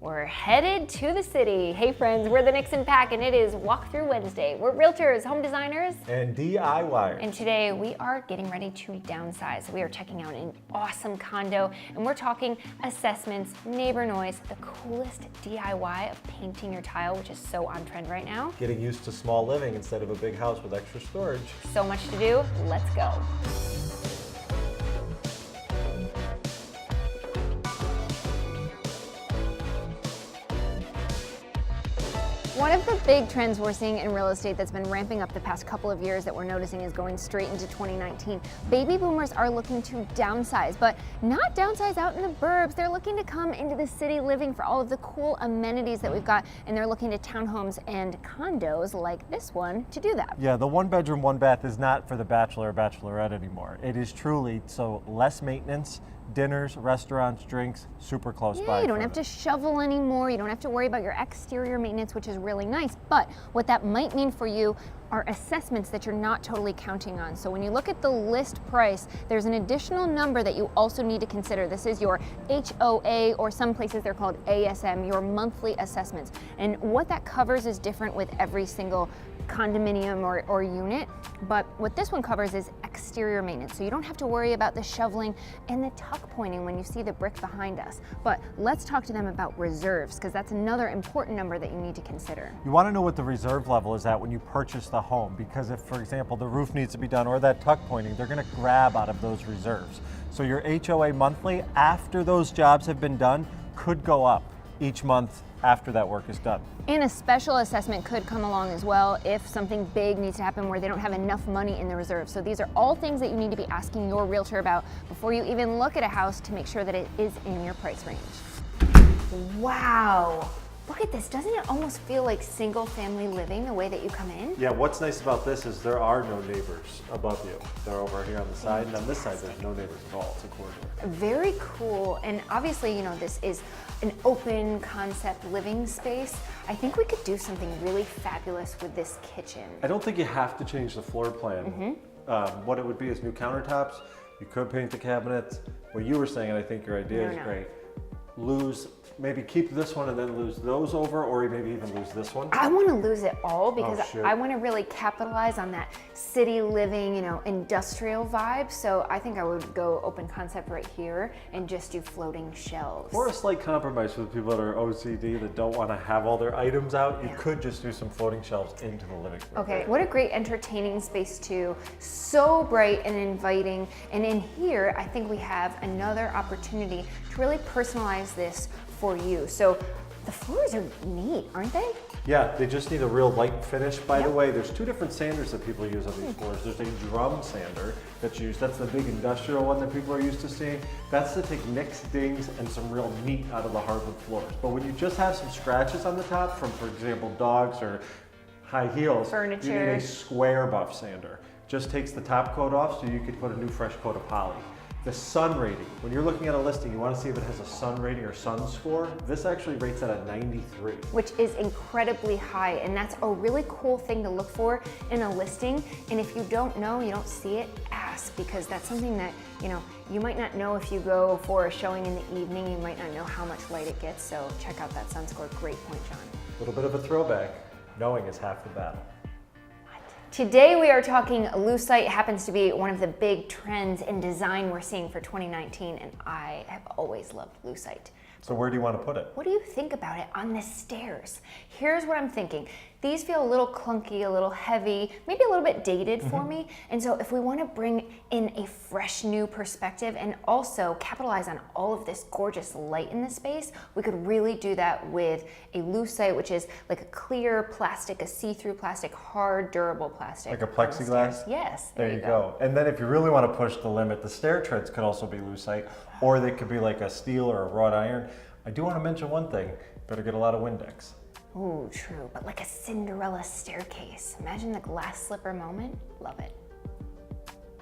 We're headed to the city. Hey friends, we're the Nixon Pack and it is Walkthrough Wednesday. We're realtors, home designers, and DIYers. And today we are getting ready to downsize. We are checking out an awesome condo and we're talking assessments, neighbor noise, the coolest DIY of painting your tile, which is so on trend right now. Getting used to small living instead of a big house with extra storage. So much to do, let's go. One of the big trends we're seeing in real estate that's been ramping up the past couple of years that we're noticing is going straight into 2019. Baby boomers are looking to downsize, but not downsize out in the burbs. They're looking to come into the city living for all of the cool amenities that we've got, and they're looking to townhomes and condos like this one to do that. Yeah, the 1 bedroom, 1 bath is not for the bachelor or bachelorette anymore. It is truly so less maintenance, dinners, restaurants, drinks, super close by. You don't have to shovel anymore. You don't have to worry about your exterior maintenance, which is really nice. But what that might mean for you are assessments that you're not totally counting on. So when you look at the list price, there's an additional number that you also need to consider. This is your HOA, or some places they're called ASM, your monthly assessments. And what that covers is different with every single condominium or unit, but what this one covers is exterior maintenance. So you don't have to worry about the shoveling and the tuck pointing when you see the brick behind us. But let's talk to them about reserves, because that's another important number that you need to consider. You want to know what the reserve level is at when you purchase the home, because if, for example, the roof needs to be done or that tuck pointing, they're going to grab out of those reserves. So your HOA monthly, after those jobs have been done, could go up each month after that work is done. And a special assessment could come along as well if something big needs to happen where they don't have enough money in the reserve. So these are all things that you need to be asking your realtor about before you even look at a house to make sure that it is in your price range. Wow. Look at this, doesn't it almost feel like single family living the way that you come in? Yeah, what's nice about this is there are no neighbors above you. They're over here on the side, and on this side there's no neighbors at all. It's a corridor. Very cool, and obviously, you know, this is an open concept living space. I think we could do something really fabulous with this kitchen. I don't think you have to change the floor plan. What it would be is new countertops. You could paint the cabinets. What you were saying, and I think your idea is great, maybe keep this one and then lose those over, or maybe even lose this one. I want to lose it all because I want to really capitalize on that city living, you know, industrial vibe. So I think I would go open concept right here and just do floating shelves. Or a slight compromise for the people that are OCD that don't want to have all their items out. You could just do some floating shelves into the living room. Okay, what a great entertaining space too. So bright and inviting. And in here, I think we have another opportunity to really personalize this for you. So the floors are neat, aren't they? Yeah, they just need a real light finish. By the way, there's 2 different sanders that people use on these floors. There's a drum sander that's used. That's the big industrial one that people are used to seeing. That's to take nicks, dings, and some real meat out of the hardwood floors. But when you just have some scratches on the top from, for example, dogs or high heels, furniture, you need a square buff sander. Just takes the top coat off so you could put a new fresh coat of poly. The sun rating, when you're looking at a listing, you want to see if it has a sun rating or sun score. This actually rates at a 93. Which is incredibly high, and that's a really cool thing to look for in a listing. And if you don't know, you don't see it, ask, because that's something that, you know, you might not know if you go for a showing in the evening, you might not know how much light it gets, so check out that sun score. Great point, John. A little bit of a throwback. Knowing is half the battle. Today we are talking Lucite. Happens to be one of the big trends in design we're seeing for 2019, and I have always loved Lucite. So where do you want to put it? What do you think about it on the stairs? Here's what I'm thinking. These feel a little clunky, a little heavy, maybe a little bit dated for me. And so if we want to bring in a fresh new perspective and also capitalize on all of this gorgeous light in the space, we could really do that with a Lucite, which is like a clear plastic, a see-through plastic, hard, durable plastic. Like a plexiglass? Yes. There you go. And then if you really want to push the limit, the stair treads could also be Lucite, or they could be like a steel or a wrought iron. I do want to mention one thing. Better get a lot of Windex. Ooh, true, but like a Cinderella staircase. Imagine the glass slipper moment. Love it.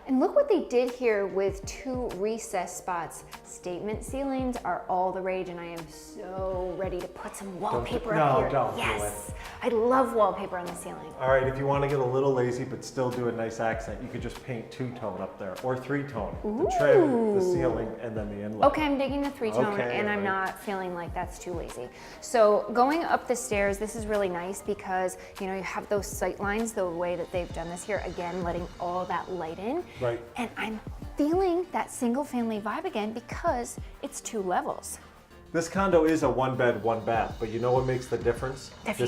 And look what they did here with 2 recess spots. Statement ceilings are all the rage, and I am so ready ready to put some wallpaper up here. Don't yes, I love wallpaper on the ceiling. All right, if you want to get a little lazy but still do a nice accent, you could just paint 2-tone up there or 3-tone. The trim, the ceiling, and then the inlay. Okay, I'm digging the 3-tone, and I'm not feeling like that's too lazy. So going up the stairs, this is really nice because you have those sight lines, the way that they've done this here, again, letting all that light in. Right. And I'm feeling that single family vibe again because it's 2 levels. This condo is a 1-bed, 1-bath, but you know what makes the difference? The view.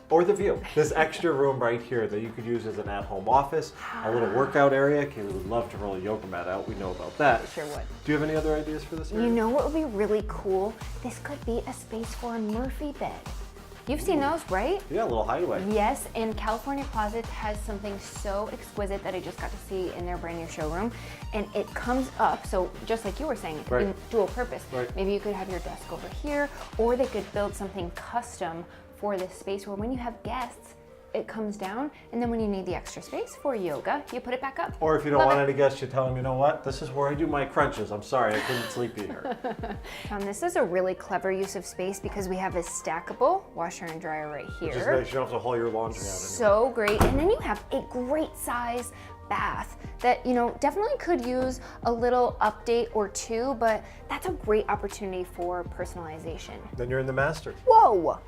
The view. This extra room right here that you could use as an at-home office, a little workout area. Kaylee would love to roll a yoga mat out. We know about that. Sure would. Do you have any other ideas for this area? You know what would be really cool? This could be a space for a Murphy bed. You've seen those, right? Yeah, a little hideaway. Yes, and California Closets has something so exquisite that I just got to see in their brand new showroom. And it comes up, so just like you were saying, it could be dual purpose. Right. Maybe you could have your desk over here, or they could build something custom for this space where when you have guests, it comes down, and then when you need the extra space for yoga, you put it back up. Or if you don't want any guests, you tell them, you know what, this is where I do my crunches. I'm sorry, I couldn't sleep here. This is a really clever use of space because we have this stackable washer and dryer right here. Which is nice, you don't have to haul your laundry out anymore. So great, and then you have a great size bath that definitely could use a little update or two, but that's a great opportunity for personalization. Then you're in the master. Whoa,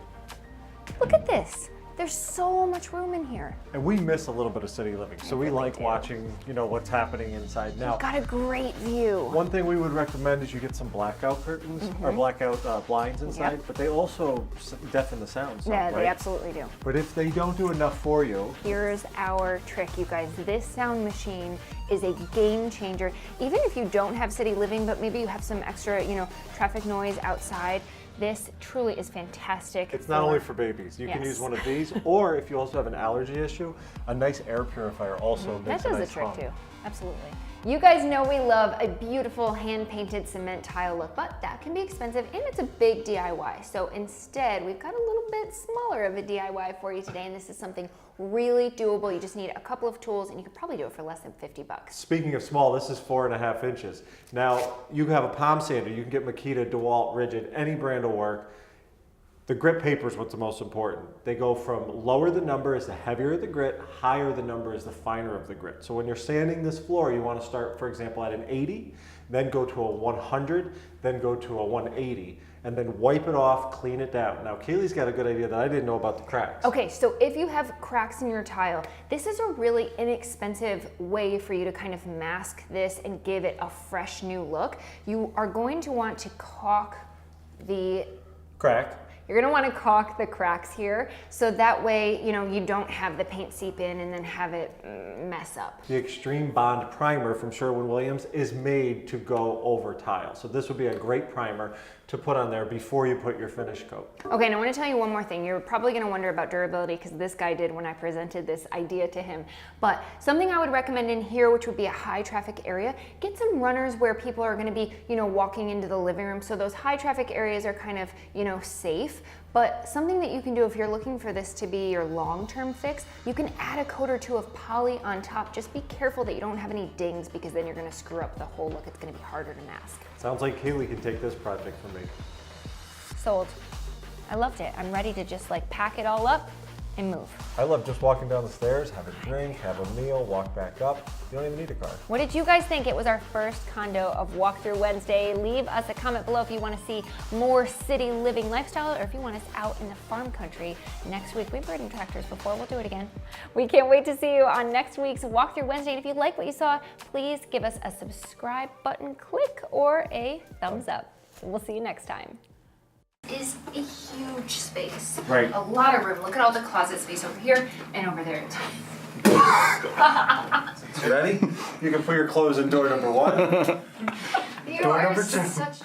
look at this. There's so much room in here. And we miss a little bit of city living, so we like watching, what's happening inside. Now, You've got a great view. one thing we would recommend is you get some blackout curtains or blackout blinds inside, but they also deafen the sound. Yeah, right? they absolutely do. But if they don't do enough for you, Here's our trick, you guys. This sound machine is a game changer. Even if you don't have city living, but maybe you have some extra, traffic noise outside, this truly is fantastic. it's not only for babies. You can use one of these, or if you also have an allergy issue, a nice air purifier also makes That does a nice the trick hum. too, absolutely. You guys know we love a beautiful hand-painted cement tile look, but that can be expensive and it's a big DIY. So instead, we've got a little bit smaller of a DIY for you today, and this is something really doable. You just need a couple of tools and you could probably do it for less than 50 bucks. Speaking of small, this is 4.5 inches. Now, you have a palm sander. You can get Makita, DeWalt, Rigid, any brand will work. The grit paper is what's the most important. They go from lower the number is the heavier the grit, higher the number is the finer of the grit. So when you're sanding this floor, you want to start, for example, at an 80, then go to a 100, then go to a 180, and then wipe it off, clean it down. Now, Kaylee's got a good idea that I didn't know about the cracks. Okay, so if you have cracks in your tile, this is a really inexpensive way for you to kind of mask this and give it a fresh new look. You are going to want to caulk the Crack. You're gonna wanna caulk the cracks here, so that way, you don't have the paint seep in and then have it mess up. The Extreme Bond Primer from Sherwin-Williams is made to go over tile. So this would be a great primer to put on there before you put your finish coat. Okay, and I wanna tell you one more thing. You're probably gonna wonder about durability because this guy did when I presented this idea to him. But something I would recommend in here, which would be a high traffic area, get some runners where people are gonna be, walking into the living room. So those high traffic areas are kind of, safe. But something that you can do if you're looking for this to be your long-term fix, you can add a coat or two of poly on top. Just be careful that you don't have any dings because then you're gonna screw up the whole look. It's gonna be harder to mask. Sounds like Kaylee can take this project from me. Sold. I loved it. I'm ready to just pack it all up and move. I love just walking down the stairs, have a drink, have a meal, walk back up. You don't even need a car. What did you guys think? It was our first condo of Walkthrough Wednesday. Leave us a comment below if you want to see more city living lifestyle or if you want us out in the farm country next week. We've ridden tractors before. We'll do it again. We can't wait to see you on next week's Walkthrough Wednesday. And if you like what you saw, please give us a subscribe button click or a thumbs up. We'll see you next time. Is a huge space. Right. A lot of room. Look at all the closet space over here and over there. Ready? You can put your clothes in door number 1. You Door are number 2. such